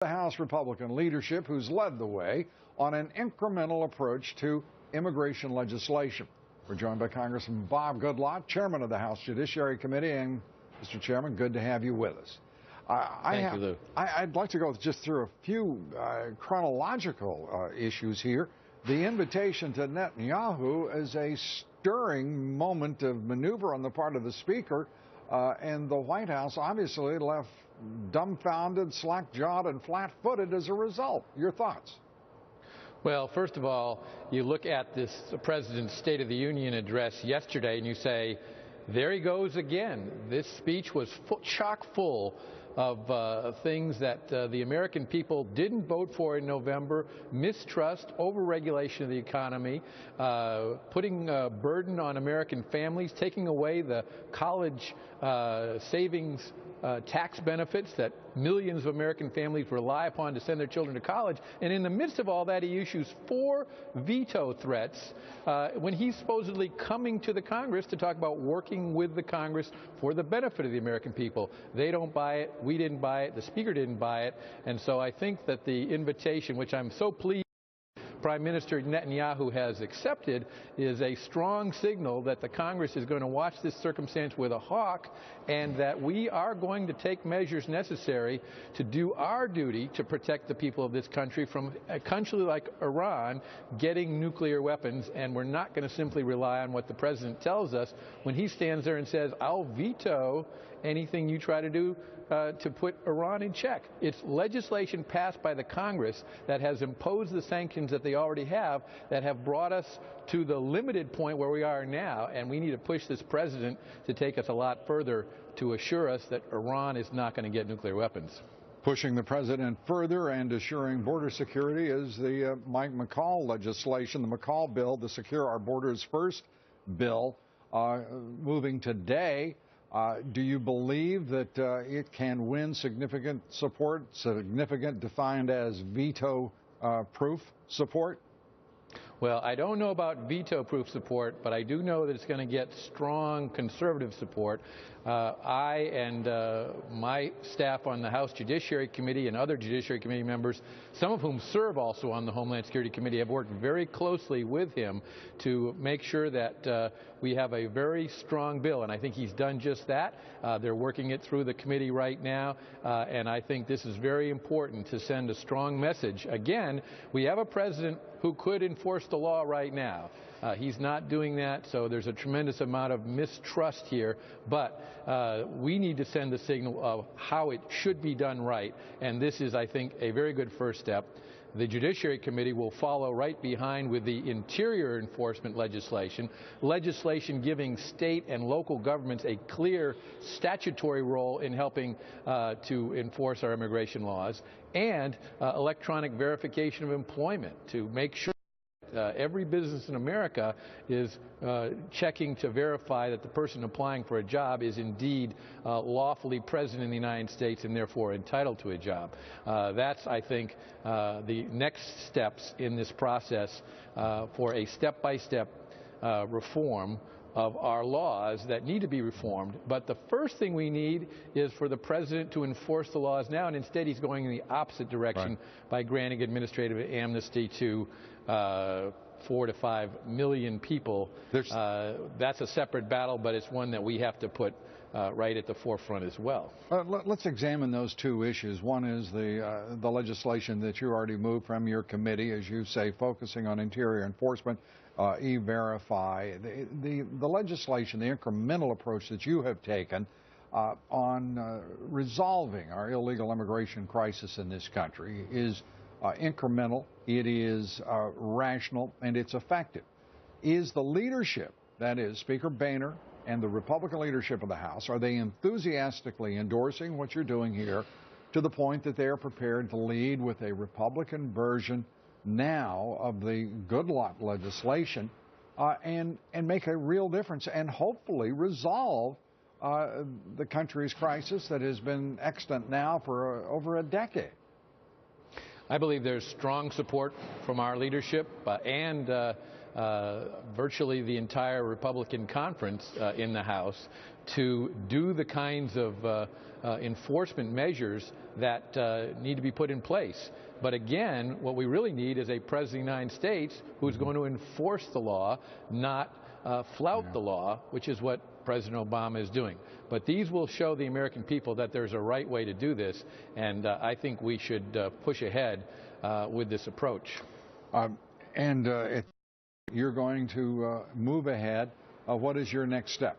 The House Republican leadership who's led the way on an incremental approach to immigration legislation. We're joined by Congressman Bob Goodlatte, chairman of the House Judiciary Committee. And Mr. Chairman, good to have you with us. Thank you, Lou. I'd like to go just through a few chronological issues here. The invitation to Netanyahu is a stirring moment of maneuver on the part of the Speaker, and the White House obviously left dumbfounded, slack-jawed, and flat-footed as a result. Your thoughts? Well, first of all, you look at this President's State of the Union address yesterday and you say, there he goes again. This speech was chock full of things that the American people didn't vote for in November: mistrust, overregulation of the economy, putting a burden on American families, taking away the college savings tax benefits that millions of American families rely upon to send their children to college. And in the midst of all that, he issues 4 veto threats when he's supposedly coming to the Congress to talk about working with the Congress for the benefit of the American people. They don't buy it. We didn't buy it. The Speaker didn't buy it. And so I think that the invitation, which I'm so pleased Prime Minister Netanyahu has accepted, is a strong signal that the Congress is going to watch this circumstance with a hawk, and that we are going to take measures necessary to do our duty to protect the people of this country from a country like Iran getting nuclear weapons. And we're not going to simply rely on what the President tells us when he stands there and says, I'll veto anything you try to do to put Iran in check. It's legislation passed by the Congress that has imposed the sanctions that they already have, that have brought us to the limited point where we are now, and we need to push this President to take us a lot further to assure us that Iran is not going to get nuclear weapons. Pushing the President further and assuring border security is the Mike McCall legislation, the McCall bill, the Secure Our Borders First bill, moving today. Do you believe that it can win significant support, significant defined as veto-proof support? Well, I don't know about veto-proof support, but I do know that it's going to get strong conservative support. I and my staff on the House Judiciary Committee and other Judiciary Committee members, some of whom serve also on the Homeland Security Committee, have worked very closely with him to make sure that we have a very strong bill, and I think he's done just that. They're working it through the committee right now, and I think this is very important to send a strong message. Again, we have a President who could enforce the law right now. He's not doing that, so there's a tremendous amount of mistrust here, but we need to send the signal of how it should be done right, and this is, I think, a very good first step. The Judiciary Committee will follow right behind with the interior enforcement legislation giving state and local governments a clear statutory role in helping to enforce our immigration laws, and electronic verification of employment to make sure every business in America is checking to verify that the person applying for a job is indeed lawfully present in the United States and therefore entitled to a job. That's, I think, the next steps in this process for a step-by-step reform of our laws that need to be reformed. But the first thing we need is for the President to enforce the laws now, and instead he's going in the opposite direction by granting administrative amnesty to 4 to 5 million people. That's a separate battle, but it's one that we have to put right at the forefront as well. Let's examine those two issues. One is the legislation that you already moved from your committee, as you say, focusing on interior enforcement, E-Verify. The legislation, the incremental approach that you have taken on resolving our illegal immigration crisis in this country is incremental, it is rational, and it's effective. Is the leadership, that is Speaker Boehner and the Republican leadership of the House, are they enthusiastically endorsing what you're doing here to the point that they are prepared to lead with a Republican version now of the Goodlatte legislation and make a real difference and hopefully resolve the country's crisis that has been extant now for over a decade? I believe there's strong support from our leadership and virtually the entire Republican conference in the House to do the kinds of enforcement measures that need to be put in place. But again, what we really need is a President of the United States who's going to enforce the law, not flout the law, which is what President Obama is doing. But these will show the American people that there's a right way to do this, and I think we should push ahead with this approach. If you're going to move ahead, what is your next step?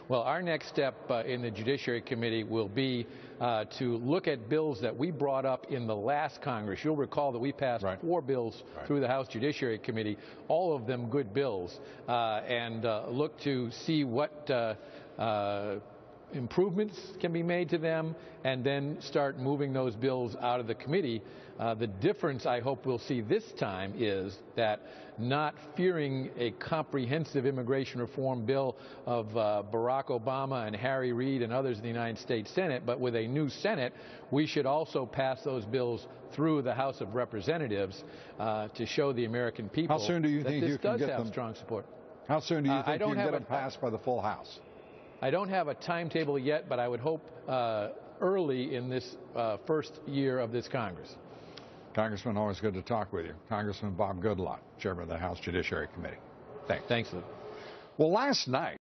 Well, our next step in the Judiciary Committee will be to look at bills that we brought up in the last Congress. You'll recall that we passed 4 bills through the House Judiciary Committee, all of them good bills, and look to see what improvements can be made to them, and then start moving those bills out of the committee. The difference I hope we'll see this time is that, not fearing a comprehensive immigration reform bill of Barack Obama and Harry Reid and others in the United States Senate, but with a new Senate, we should also pass those bills through the House of Representatives to show the American people How soon do you that think this you can does get have them? strong support. How soon do you think you can get them a passed by the full House? I don't have a timetable yet, but I would hope early in this first year of this Congress. Congressman, always good to talk with you. Congressman Bob Goodlatte, Chairman of the House Judiciary Committee. Thanks. Thanks, Lou. Well, last night,